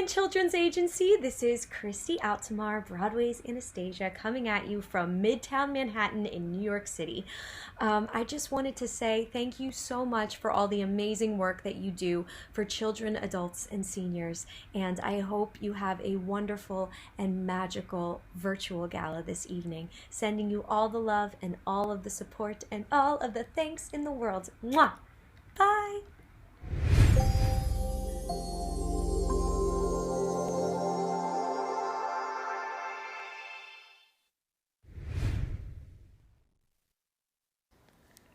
and Children's Agency. This is Christy Altamar, Broadway's Anastasia, coming at you from Midtown Manhattan in New York City. I just wanted to say thank you so much for all the amazing work that you do for children, adults, and seniors. And I hope you have a wonderful and magical virtual gala this evening. Sending you all the love and all of the support and all of the thanks in the world. Mwah! Bye!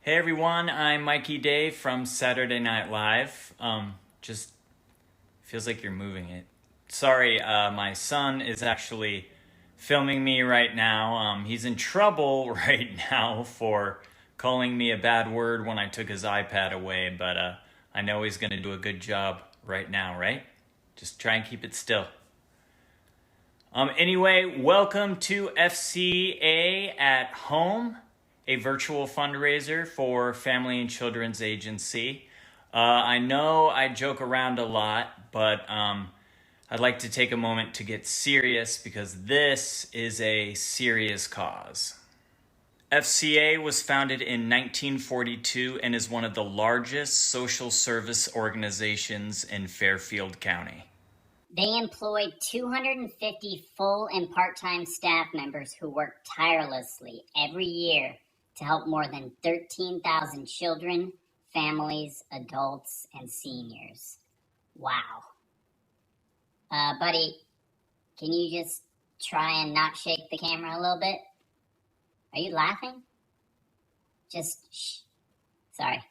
Hey everyone, I'm Mikey Day from Saturday Night Live. Just feels like you're moving it. Sorry, my son is actually filming me right now. He's in trouble right now for calling me a bad word when I took his iPad away, but I know he's gonna do a good job right now, right? Just try and keep it still. Anyway, welcome to FCA at Home, a virtual fundraiser for Family and Children's Agency. I know I joke around a lot, but I'd like to take a moment to get serious because this is a serious cause. FCA was founded in 1942 and is one of the largest social service organizations in Fairfield County. They employ 250 full and part-time staff members who work tirelessly every year to help more than 13,000 children, families, adults, and seniors. Wow. Buddy, can you just try and not shake the camera a little bit? Are you laughing? Just shh. Sorry.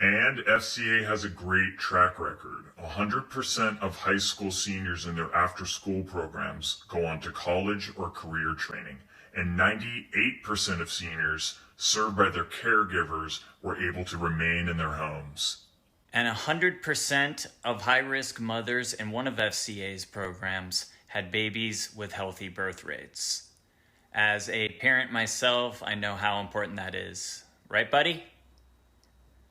And FCA has a great track record. 100% of high school seniors in their after-school programs go on to college or career training. And 98% of seniors served by their caregivers were able to remain in their homes. And 100% of high-risk mothers in one of FCA's programs had babies with healthy birth rates. As a parent myself, I know how important that is. Right, buddy?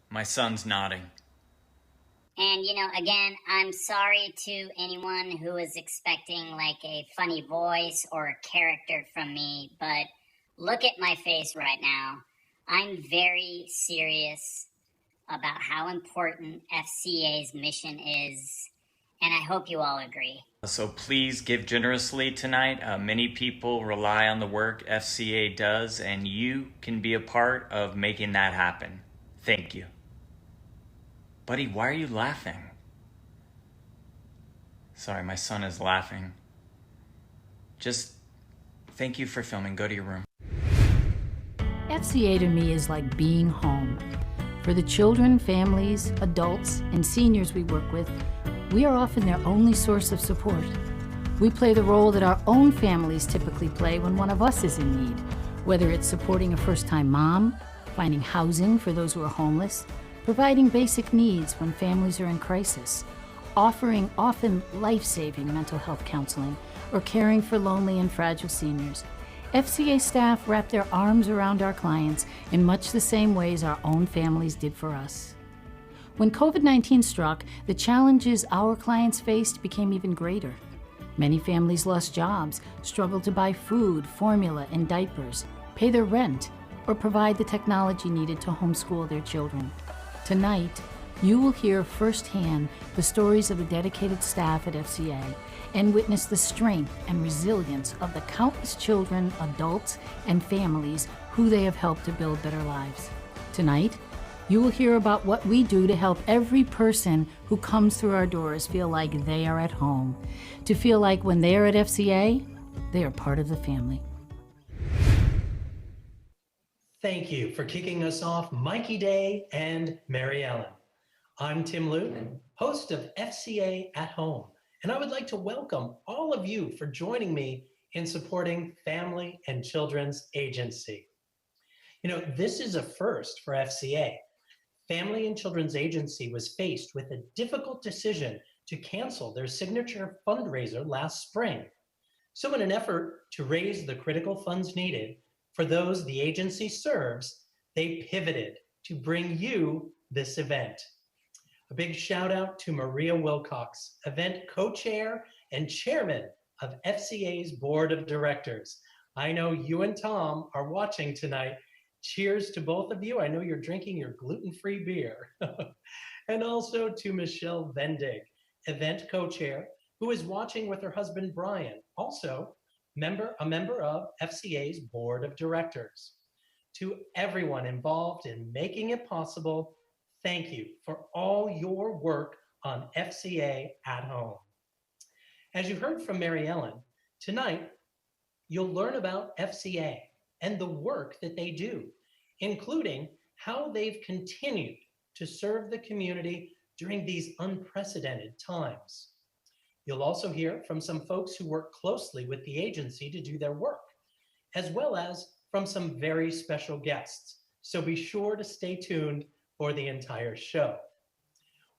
My son's nodding. And, again, I'm sorry to anyone who is expecting like a funny voice or a character from me, but look at my face right now. I'm very serious about how important FCA's mission is, and I hope you all agree. So please give generously tonight. Many people rely on the work FCA does, and you can be a part of making that happen. Thank you. Buddy, why are you laughing? Sorry, my son is laughing. Just thank you for filming. Go to your room. FCA to me is like being home. For the children, families, adults, and seniors we work with, we are often their only source of support. We play the role that our own families typically play when one of us is in need, whether it's supporting a first-time mom, finding housing for those who are homeless, providing basic needs when families are in crisis, offering often life-saving mental health counseling, or caring for lonely and fragile seniors. FCA staff wrap their arms around our clients in much the same ways our own families did for us. When COVID-19 struck, the challenges our clients faced became even greater. Many families lost jobs, struggled to buy food, formula, and diapers, pay their rent, or provide the technology needed to homeschool their children. Tonight, you will hear firsthand the stories of the dedicated staff at FCA and witness the strength and resilience of the countless children, adults, and families who they have helped to build better lives. Tonight, you will hear about what we do to help every person who comes through our doors feel like they are at home, to feel like when they are at FCA, they are part of the family. Thank you for kicking us off, Mikey Day and Mary Ellen. I'm Tim Luke, host of FCA at Home, and I would like to welcome all of you for joining me in supporting Family and Children's Agency. This is a first for FCA. Family and Children's Agency was faced with a difficult decision to cancel their signature fundraiser last spring. So in an effort to raise the critical funds needed for those the agency serves, they pivoted to bring you this event. A big shout out to Maria Wilcox, event co-chair and chairman of FCA's Board of Directors. I know you and Tom are watching tonight. Cheers to both of you. I know you're drinking your gluten-free beer. And also to Michelle Vendig, event co-chair, who is watching with her husband Brian, also a member of FCA's Board of Directors. To everyone involved in making it possible, thank you for all your work on FCA at Home. As you heard from Mary Ellen, tonight you'll learn about FCA and the work that they do, including how they've continued to serve the community during these unprecedented times. You'll also hear from some folks who work closely with the agency to do their work, as well as from some very special guests. So be sure to stay tuned for the entire show.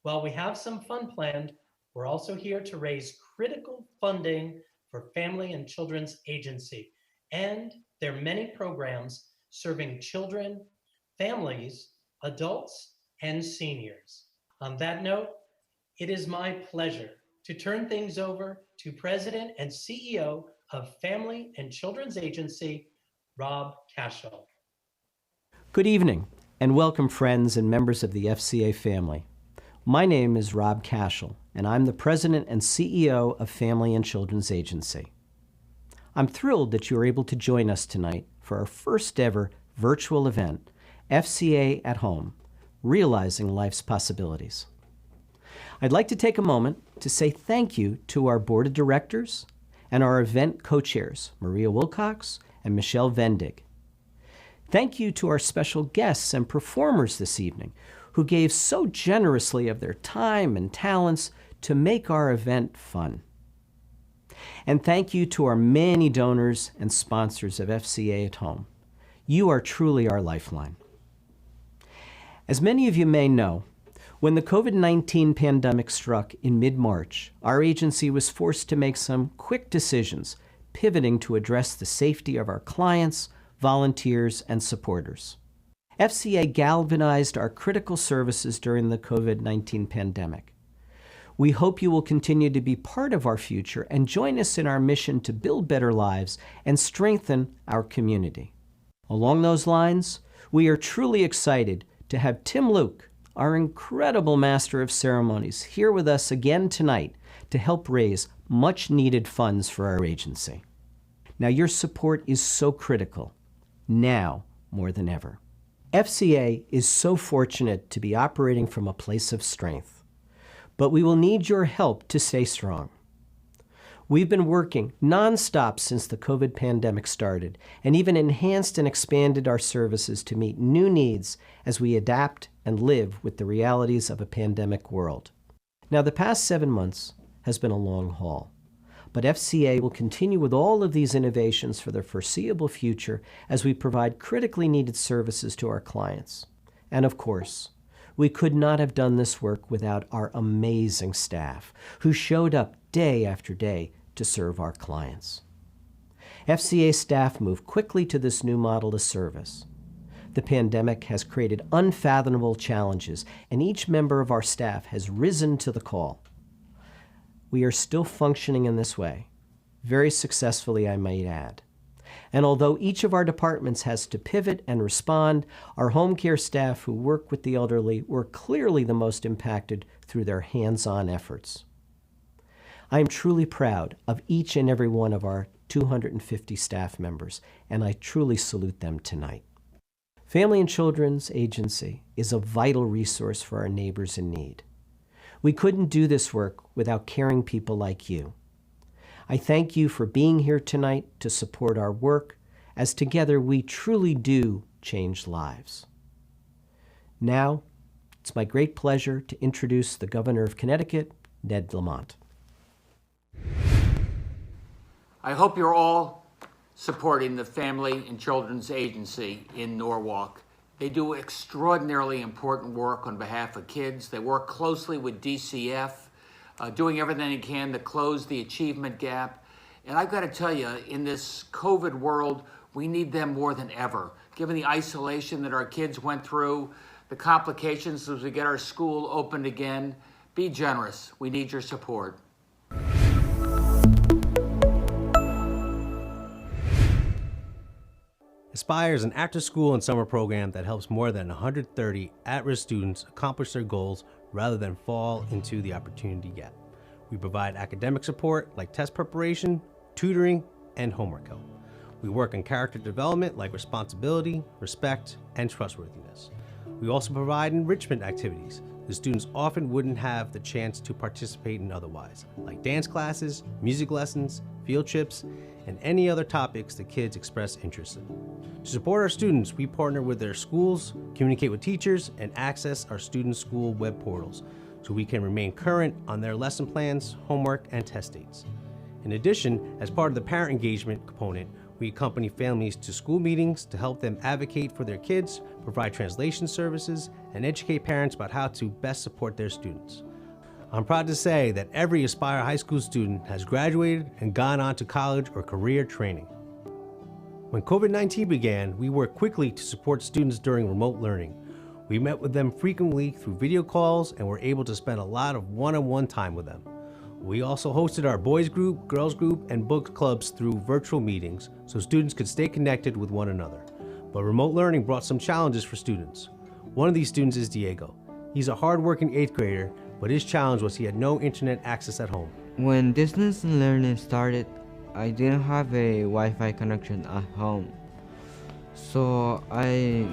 While we have some fun planned, we're also here to raise critical funding for Family and Children's Agency and their many programs serving children, families, adults, and seniors. On that note, it is my pleasure to turn things over to President and CEO of Family and Children's Agency, Rob Cashel. Good evening, and welcome friends and members of the FCA family. My name is Rob Cashel, and I'm the President and CEO of Family and Children's Agency. I'm thrilled that you are able to join us tonight for our first ever virtual event, FCA at Home, Realizing Life's Possibilities. I'd like to take a moment to say thank you to our Board of Directors and our event co-chairs, Maria Wilcox and Michelle Vendig. Thank you to our special guests and performers this evening who gave so generously of their time and talents to make our event fun. And thank you to our many donors and sponsors of FCA at Home. You are truly our lifeline. As many of you may know, when the COVID-19 pandemic struck in mid-March, our agency was forced to make some quick decisions, pivoting to address the safety of our clients, volunteers, and supporters. FCA galvanized our critical services during the COVID-19 pandemic. We hope you will continue to be part of our future and join us in our mission to build better lives and strengthen our community. Along those lines, we are truly excited to have Tim Luke, our incredible Master of Ceremonies, here with us again tonight to help raise much-needed funds for our agency. Now, your support is so critical, now more than ever. FCA is so fortunate to be operating from a place of strength, but we will need your help to stay strong. We've been working nonstop since the COVID pandemic started and even enhanced and expanded our services to meet new needs as we adapt and live with the realities of a pandemic world. Now, the past 7 months has been a long haul, but FCA will continue with all of these innovations for the foreseeable future as we provide critically needed services to our clients. And of course, we could not have done this work without our amazing staff who showed up day after day to serve our clients. FCA staff moved quickly to this new model of service. The pandemic has created unfathomable challenges, and each member of our staff has risen to the call. We are still functioning in this way, very successfully, I might add. And although each of our departments has to pivot and respond, our home care staff who work with the elderly were clearly the most impacted through their hands-on efforts. I am truly proud of each and every one of our 250 staff members, and I truly salute them tonight. Family and Children's Agency is a vital resource for our neighbors in need. We couldn't do this work without caring people like you. I thank you for being here tonight to support our work, as together we truly do change lives. Now, it's my great pleasure to introduce the Governor of Connecticut, Ned Lamont. I hope you're all supporting the Family and Children's Agency in Norwalk. They do extraordinarily important work on behalf of kids. They work closely with DCF, doing everything they can to close the achievement gap. And I've got to tell you, in this COVID world, we need them more than ever. Given the isolation that our kids went through, the complications as we get our school opened again. Be generous. We need your support. Aspire is an after-school and summer program that helps more than 130 at-risk students accomplish their goals rather than fall into the opportunity gap. We provide academic support like test preparation, tutoring, and homework help. We work on character development like responsibility, respect, and trustworthiness. We also provide enrichment activities the students often wouldn't have the chance to participate in otherwise, like dance classes, music lessons, field trips, and any other topics the kids express interest in. To support our students, we partner with their schools, communicate with teachers, and access our student school web portals so we can remain current on their lesson plans, homework, and test dates. In addition, as part of the parent engagement component, we accompany families to school meetings to help them advocate for their kids, provide translation services, and educate parents about how to best support their students. I'm proud to say that every Aspire High School student has graduated and gone on to college or career training. When COVID-19 began, we worked quickly to support students during remote learning. We met with them frequently through video calls and were able to spend a lot of one-on-one time with them. We also hosted our boys group, girls group, and book clubs through virtual meetings so students could stay connected with one another. But remote learning brought some challenges for students. One of these students is Diego. He's a hard-working 8th grader, but his challenge was he had no internet access at home. When distance learning started, I didn't have a Wi-Fi connection at home. So I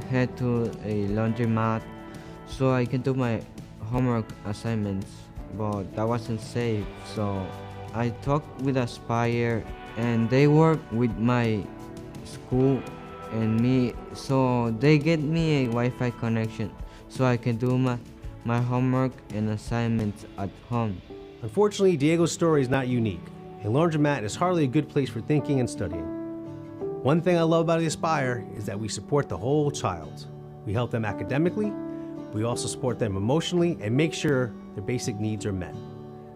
head to a laundromat so I can do my homework assignments, but that wasn't safe. So I talked with Aspire and they work with my school and me, so they get me a Wi-Fi connection so I can do my homework and assignments at home. Unfortunately, Diego's story is not unique. A laundromat is hardly a good place for thinking and studying. One thing I love about Aspire is that we support the whole child. We help them academically, we also support them emotionally and make sure their basic needs are met.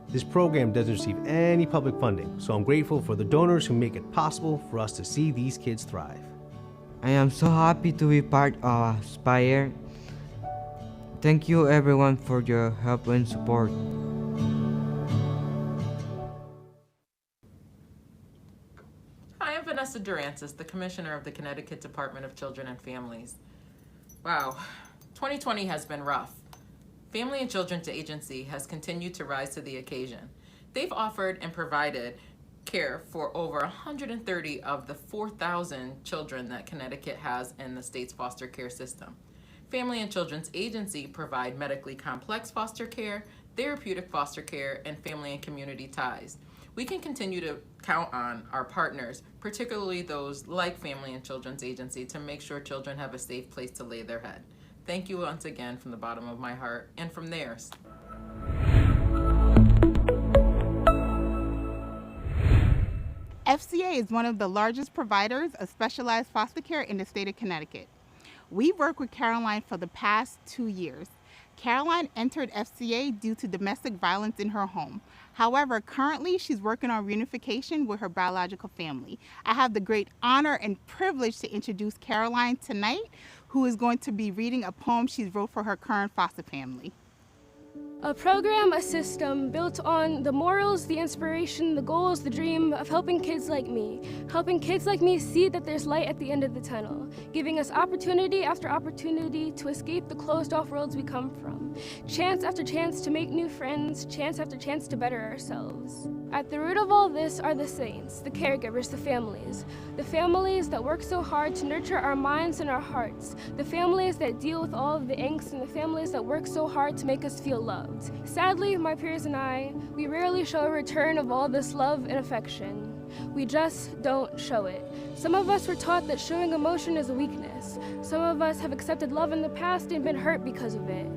This program doesn't receive any public funding, so I'm grateful for the donors who make it possible for us to see these kids thrive. I am so happy to be part of Aspire. Thank you everyone for your help and support. Hi, I'm Vanessa Durancis, the Commissioner of the Connecticut Department of Children and Families. Wow, 2020 has been rough. Family and Children's Agency has continued to rise to the occasion. They've offered and provided care for over 130 of the 4,000 children that Connecticut has in the state's foster care system. Family and Children's Agency provide medically complex foster care, therapeutic foster care, and family and community ties. We can continue to count on our partners, particularly those like Family and Children's Agency, to make sure children have a safe place to lay their head. Thank you once again from the bottom of my heart and from theirs. FCA is one of the largest providers of specialized foster care in the state of Connecticut. We worked with Caroline for the past 2 years. Caroline entered FCA due to domestic violence in her home. However, currently she's working on reunification with her biological family. I have the great honor and privilege to introduce Caroline tonight, who is going to be reading a poem she wrote for her current foster family. A program, a system built on the morals, the inspiration, the goals, the dream of helping kids like me see that there's light at the end of the tunnel, giving us opportunity after opportunity to escape the closed-off worlds we come from, chance after chance to make new friends, chance after chance to better ourselves. At the root of all this are the saints, the caregivers, the families that work so hard to nurture our minds and our hearts, the families that deal with all of the angst, and the families that work so hard to make us feel loved. Sadly, my peers and I, we rarely show a return of all this love and affection. We just don't show it. Some of us were taught that showing emotion is a weakness. Some of us have accepted love in the past and been hurt because of it.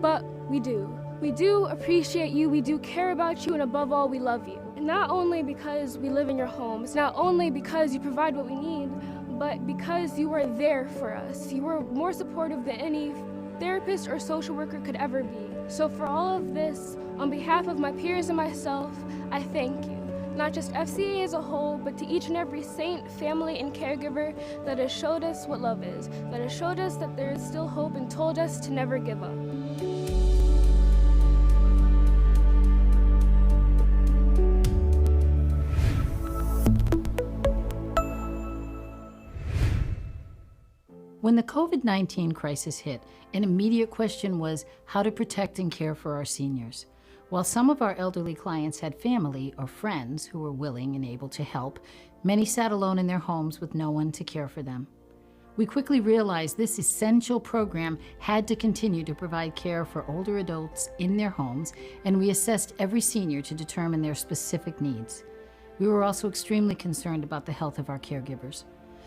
But we do. We do appreciate you, we do care about you, and above all, we love you. And not only because we live in your homes, not only because you provide what we need, but because you are there for us. You are more supportive than any therapist or social worker could ever be. So for all of this, on behalf of my peers and myself, I thank you. not just FCA as a whole, but to each and every saint, family, and caregiver that has showed us what love is, that has showed us that there is still hope and told us to never give up. When the COVID-19 crisis hit, an immediate question was how to protect and care for our seniors. While some of our elderly clients had family or friends who were willing and able to help, many sat alone in their homes with no one to care for them. We quickly realized this essential program had to continue to provide care for older adults in their homes, and we assessed every senior to determine their specific needs. We were also extremely concerned about the health of our caregivers.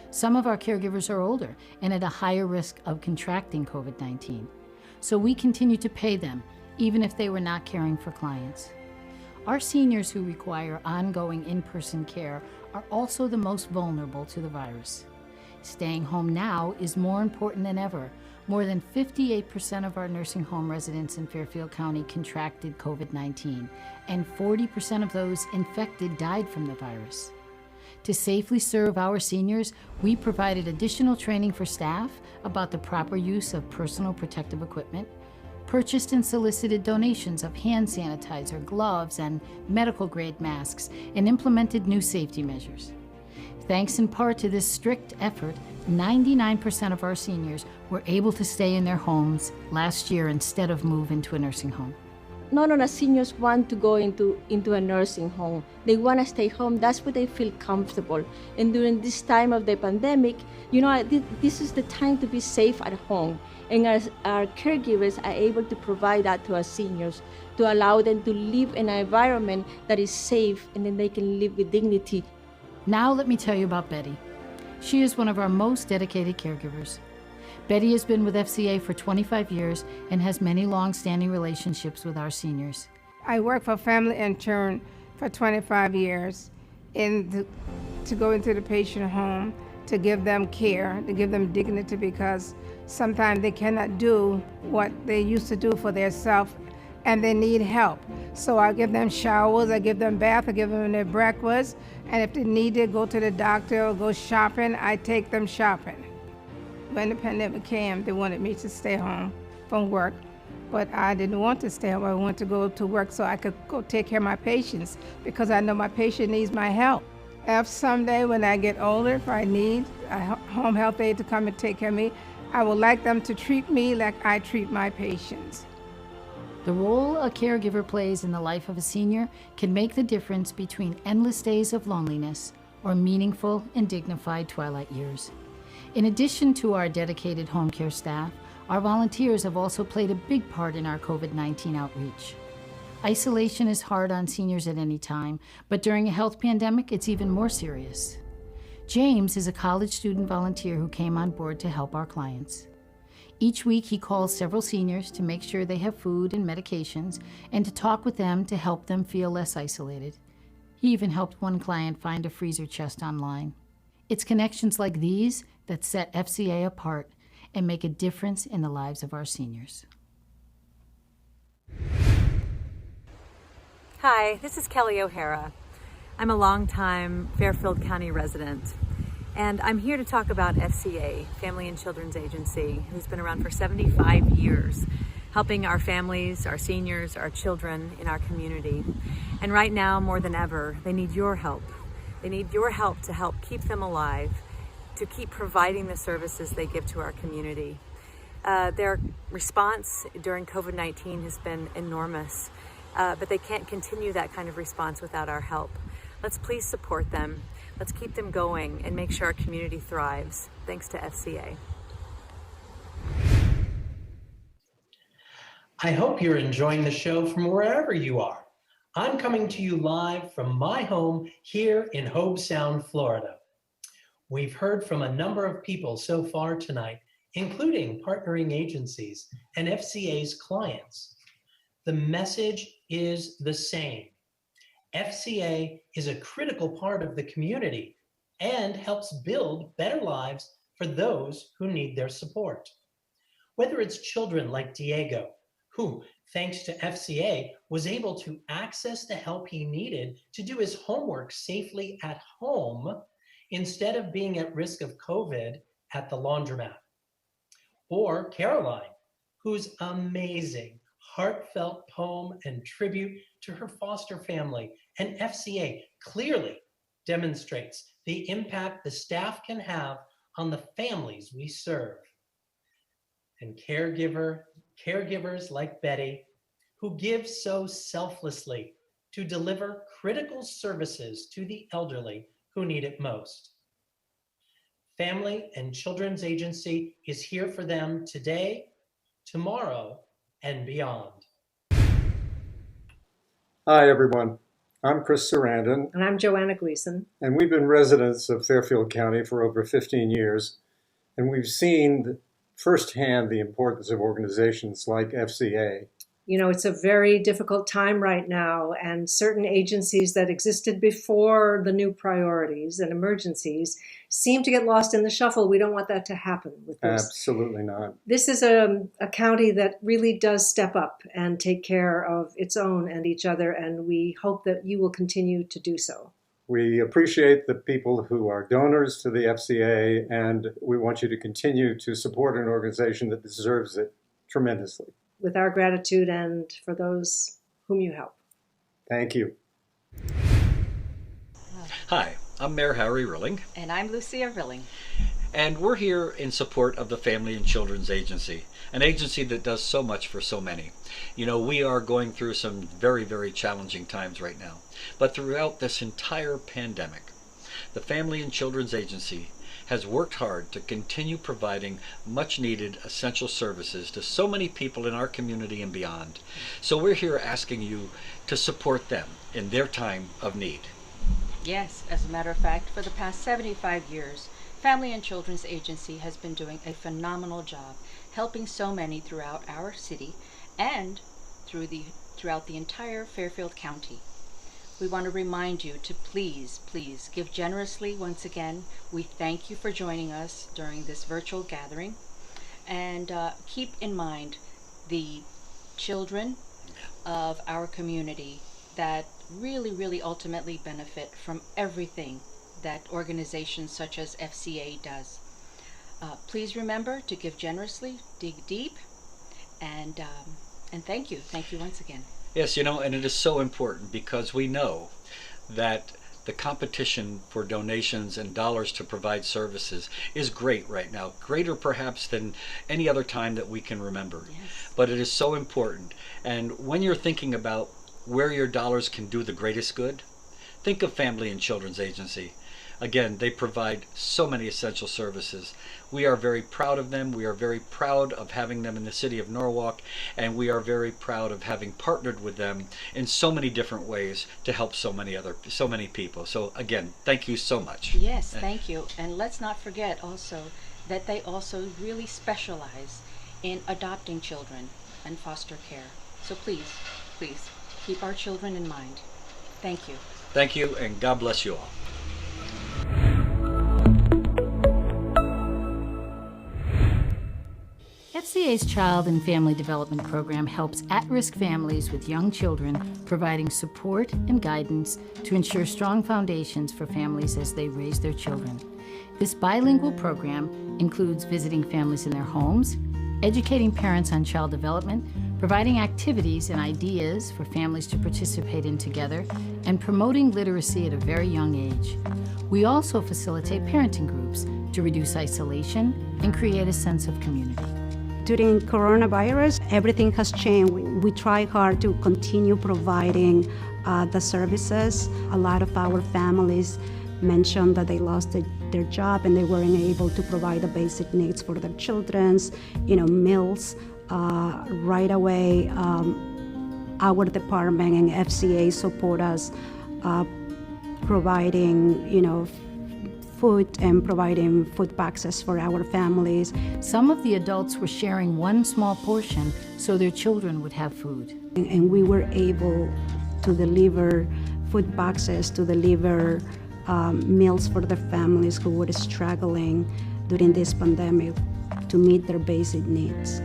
Some of our caregivers are older and at a higher risk of contracting COVID-19, so we continue to pay them even if they were not caring for clients. Our seniors who require ongoing in-person care are also the most vulnerable to the virus. Staying home now is more important than ever. More than 58% of our nursing home residents in Fairfield County contracted COVID-19, and 40% of those infected died from the virus. To safely serve our seniors, we provided additional training for staff about the proper use of personal protective equipment, purchased and solicited donations of hand sanitizer, gloves, and medical-grade masks, and implemented new safety measures. Thanks in part to this strict effort, 99% of our seniors were able to stay in their homes last year instead of move into a nursing home. None of the seniors want to go into a nursing home. They want to stay home. That's where they feel comfortable. And during this time of the pandemic, this is the time to be safe at home. And our caregivers are able to provide that to our seniors, to allow them to live in an environment that is safe, and then they can live with dignity. Now let me tell you about Betty. She is one of our most dedicated caregivers. Betty has been with FCA for 25 years and has many long-standing relationships with our seniors. I work for Family and Children for 25 years to go into the patient home, to give them care, to give them dignity, because sometimes they cannot do what they used to do for themselves and they need help. So I give them showers, I give them bath, I give them their breakfast, and if they need to go to the doctor or go shopping, I take them shopping. When the pandemic came, they wanted me to stay home from work, but I didn't want to stay home. I wanted to go to work so I could go take care of my patients, because I know my patient needs my help. If someday when I get older, if I need a home health aide to come and take care of me, I would like them to treat me like I treat my patients. The role a caregiver plays in the life of a senior can make the difference between endless days of loneliness or meaningful and dignified twilight years. In addition to our dedicated home care staff, our volunteers have also played a big part in our COVID-19 outreach. Isolation is hard on seniors at any time, but during a health pandemic, it's even more serious. James is a college student volunteer who came on board to help our clients. Each week, he calls several seniors to make sure they have food and medications and to talk with them to help them feel less isolated. He even helped one client find a freezer chest online. It's connections like these that set FCA apart and make a difference in the lives of our seniors. Hi, this is Kelly O'Hara. I'm a longtime Fairfield County resident, and I'm here to talk about FCA, Family and Children's Agency, who's been around for 75 years, helping our families, our seniors, our children in our community. And right now, more than ever, they need your help. They need your help to help keep them alive, to keep providing the services they give to our community. Their response during COVID-19 has been enormous, but they can't continue that kind of response without our help. Let's please support them. Let's keep them going and make sure our community thrives. Thanks to FCA. I hope you're enjoying the show from wherever you are. I'm coming to you live from my home here in Hobe Sound, Florida. We've heard from a number of people so far tonight, including partnering agencies and FCA's clients. The message is the same. FCA is a critical part of the community and helps build better lives for those who need their support. Whether it's children like Diego, who, thanks to FCA, was able to access the help he needed to do his homework safely at home instead of being at risk of COVID at the laundromat. Or Caroline, whose amazing, heartfelt poem and tribute to her foster family and FCA clearly demonstrates the impact the staff can have on the families we serve. And caregivers like Betty, who give so selflessly to deliver critical services to the elderly who need it most. Family and Children's Agency is here for them today, tomorrow, and beyond. Hi, everyone. I'm Chris Sarandon, And I'm Joanna Gleason. and we've been residents of Fairfield County for over 15 years, and we've seen firsthand the importance of organizations like FCA. You know, it's a very difficult time right now, and certain agencies that existed before the new priorities and emergencies seem to get lost in the shuffle. We don't want that to happen with this. Absolutely not. This is a county that really does step up and take care of its own and each other, and we hope that you will continue to do so. We appreciate the people who are donors to the FCA, and we want you to continue to support an organization that deserves it tremendously. With our gratitude and for those whom you help. Thank you. Hi, I'm Mayor Harry Rilling, And I'm Lucia Rilling. and we're here in support of the Family and Children's Agency, an agency that does so much for so many. You know, we are going through some very, very challenging times right now, but throughout this entire pandemic, the Family and Children's Agency has worked hard to continue providing much needed essential services to so many people in our community and beyond. So we're here asking you to support them in their time of need. Yes, as a matter of fact, for the past 75 years, Family and Children's Agency has been doing a phenomenal job helping so many throughout our city and throughout the entire Fairfield County. We want to remind you to please give generously once again. We thank you for joining us during this virtual gathering. And keep in mind the children of our community that really, really ultimately benefit from everything that organizations such as FCA does. Please remember to give generously, dig deep, and thank you. Thank you once again. Yes, you know, and it is so important because we know that the competition for donations and dollars to provide services is great right now, greater perhaps than any other time that we can remember. Yes. But it is so important. And when you're thinking about where your dollars can do the greatest good, think of Family and Children's Agency. Again, they provide so many essential services. We are very proud of them. We are very proud of having them in the city of Norwalk, and we are very proud of having partnered with them in so many different ways to help so many people. So again, thank you so much. Yes, thank you. And let's not forget also that they also really specialize in adopting children and foster care. So please keep our children in mind. Thank you. Thank you, and God bless you all. FCA's Child and Family Development Program helps at-risk families with young children, providing support and guidance to ensure strong foundations for families as they raise their children. This bilingual program includes visiting families in their homes, educating parents on child development, providing activities and ideas for families to participate in together, and promoting literacy at a very young age. We also facilitate parenting groups to reduce isolation and create a sense of community. During coronavirus, everything has changed. We try hard to continue providing the services. A lot of our families mentioned that they lost their job and they weren't able to provide the basic needs for their children's, meals. Right away, our department and FCA support us providing, food and providing food boxes for our families. Some of the adults were sharing one small portion so their children would have food. And we were able to deliver food boxes, to deliver meals for the families who were struggling during this pandemic to meet their basic needs.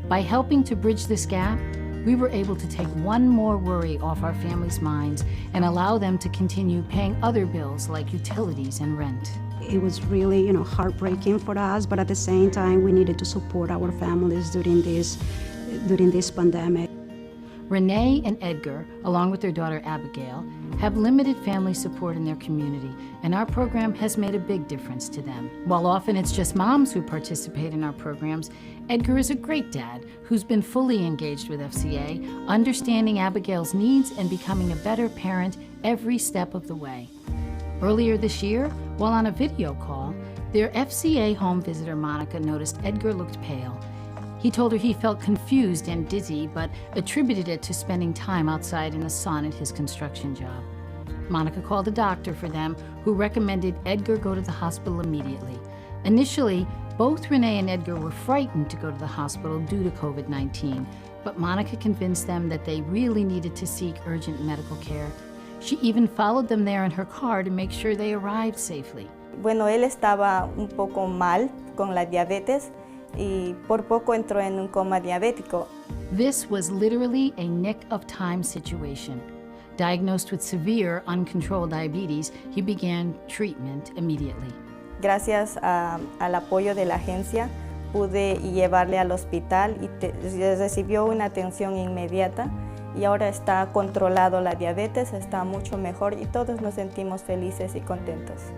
By helping to bridge this gap, we were able to take one more worry off our families' minds and allow them to continue paying other bills like utilities and rent. It was really, heartbreaking for us, but at the same time, we needed to support our families during this pandemic. Renee and Edgar, along with their daughter Abigail, have limited family support in their community, and our program has made a big difference to them. While often it's just moms who participate in our programs, Edgar is a great dad who's been fully engaged with FCA, understanding Abigail's needs and becoming a better parent every step of the way. Earlier this year, while on a video call, their FCA home visitor Monica noticed Edgar looked pale. He told her he felt confused and dizzy, but attributed it to spending time outside in the sun at his construction job. Monica called a doctor for them, who recommended Edgar go to the hospital immediately. Initially, both Renee and Edgar were frightened to go to the hospital due to COVID-19, but Monica convinced them that they really needed to seek urgent medical care. She even followed them there in her car to make sure they arrived safely. Bueno, él estaba un poco mal con la diabetes y por poco entró en un coma diabético. This was literally a nick of time situation. Diagnosed with severe, uncontrolled diabetes, he began treatment immediately. Gracias al apoyo de la agencia, pude llevarle al hospital y recibió una atención inmediata y ahora está controlado la diabetes, está mucho mejor y todos nos sentimos felices y contentos.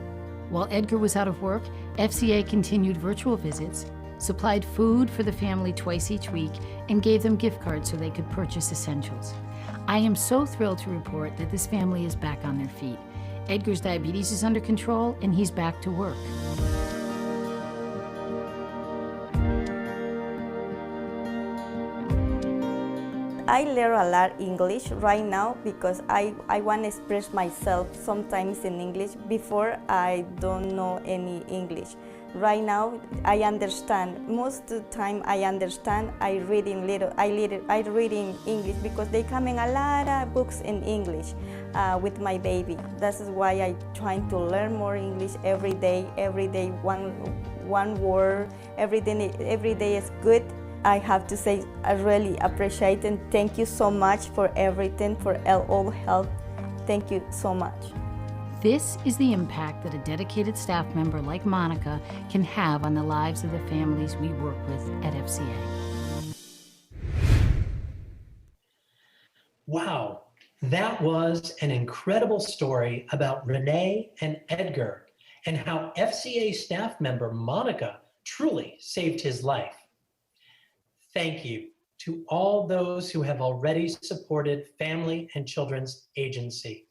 While Edgar was out of work, FCA continued virtual visits, supplied food for the family twice each week, and gave them gift cards so they could purchase essentials. I am so thrilled to report that this family is back on their feet. Edgar's diabetes is under control and he's back to work. I learn a lot English right now because I want to express myself sometimes in English. Before, I don't know any English. Right now, I understand. Most of the time, I understand. I reading English because they come in a lot of books in English with my baby. That's why I trying to learn more English every day, one word. Every day is good. I have to say I really appreciate and thank you so much for everything, for all help. Thank you so much. This is the impact that a dedicated staff member like Monica can have on the lives of the families we work with at FCA. Wow, that was an incredible story about Renee and Edgar and how FCA staff member Monica truly saved his life. Thank you to all those who have already supported Family and Children's Agency.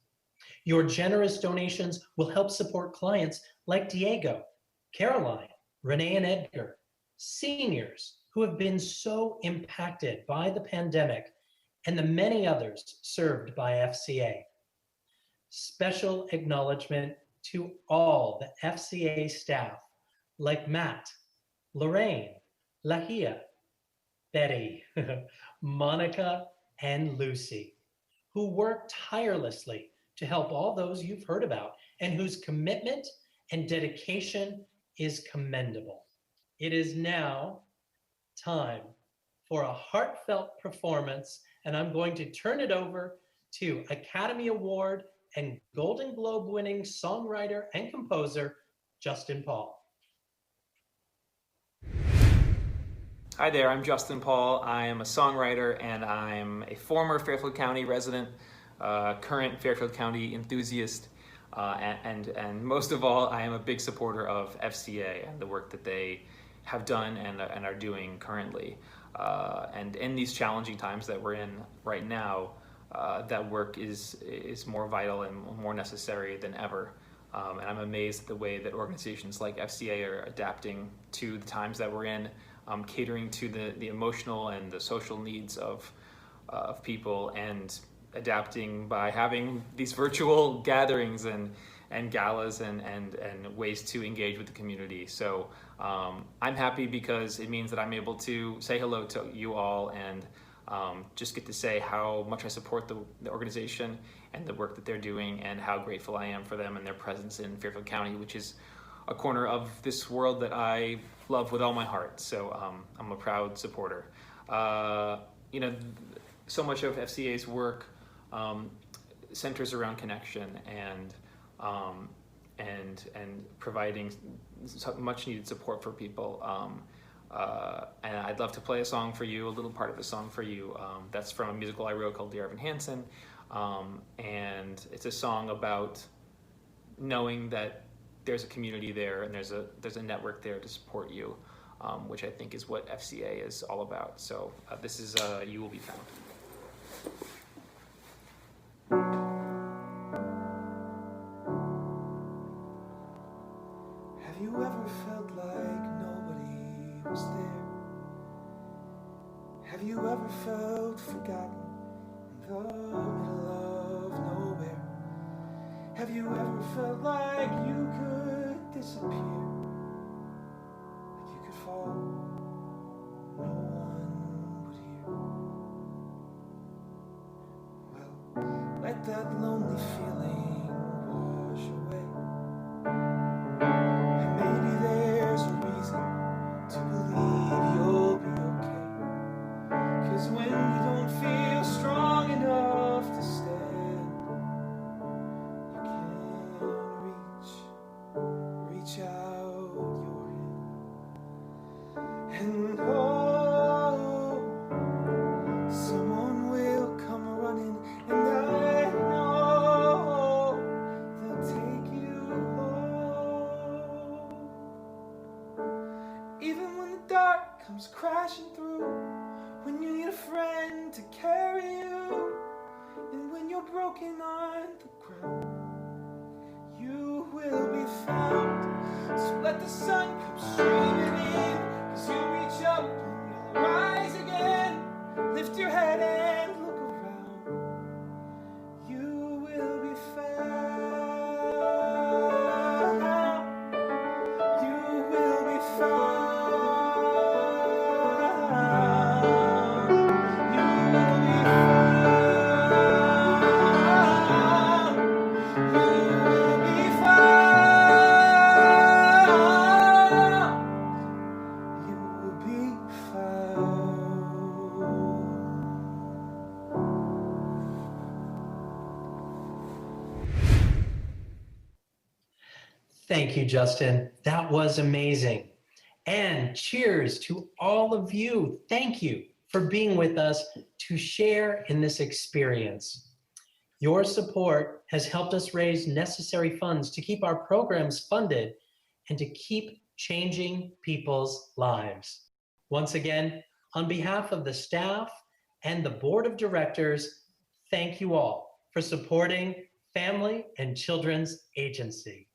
Your generous donations will help support clients like Diego, Caroline, Renee and Edgar, seniors who have been so impacted by the pandemic, and the many others served by FCA. Special acknowledgement to all the FCA staff like Matt, Lorraine, Lahia, Betty, Monica, and Lucy, who work tirelessly to help all those you've heard about and whose commitment and dedication is commendable. It is now time for a heartfelt performance, and I'm going to turn it over to Academy Award and Golden Globe winning songwriter and composer, Justin Paul. Hi there, I'm Justin Paul. I am a songwriter and I'm a former Fairfield County resident, current Fairfield County enthusiast, and most of all, I am a big supporter of FCA and the work that they have done and are doing currently. And in these challenging times that we're in right now, that work is more vital and more necessary than ever. And I'm amazed at the way that organizations like FCA are adapting to the times that we're in, catering to the emotional and the social needs of people, and adapting by having these virtual gatherings and galas and ways to engage with the community. So I'm happy because it means that I'm able to say hello to you all and just get to say how much I support the organization and the work that they're doing, and how grateful I am for them and their presence in Fairfield County, which is a corner of this world that I love with all my heart. So I'm a proud supporter. you know, so much of FCA's work centers around connection and providing much needed support for people. And I'd love to play a song for you, a little part of the song for you. That's from a musical I wrote called Dear Evan Hansen. And it's a song about knowing that there's a community there and there's a network there to support you, which I think is what FCA is all about. So this is You Will Be Found. Have you ever felt like nobody was there? Have you ever felt forgotten in the middle of nowhere? Have you ever felt like you could disappear? Like you could fall, no one would hear? Well, let that lonely feeling wash away. And maybe there's a reason to believe you'll be okay. 'Cause when you don't feel strong enough to stand, you can reach out your hand. And oh, someone will come running, and I know they'll take you home. Even when the dark comes crashing through, when you need a friend to carry you, and when you're broken on the ground, you will be found. So let the sun come streaming in, 'cause you'll reach up and you'll rise again. Lift your head and look around. You will be found. You will be found. Thank you, Justin. That was amazing. And cheers to all of you. Thank you for being with us to share in this experience. Your support has helped us raise necessary funds to keep our programs funded and to keep changing people's lives. Once again, on behalf of the staff and the board of directors, thank you all for supporting Family and Children's Agency.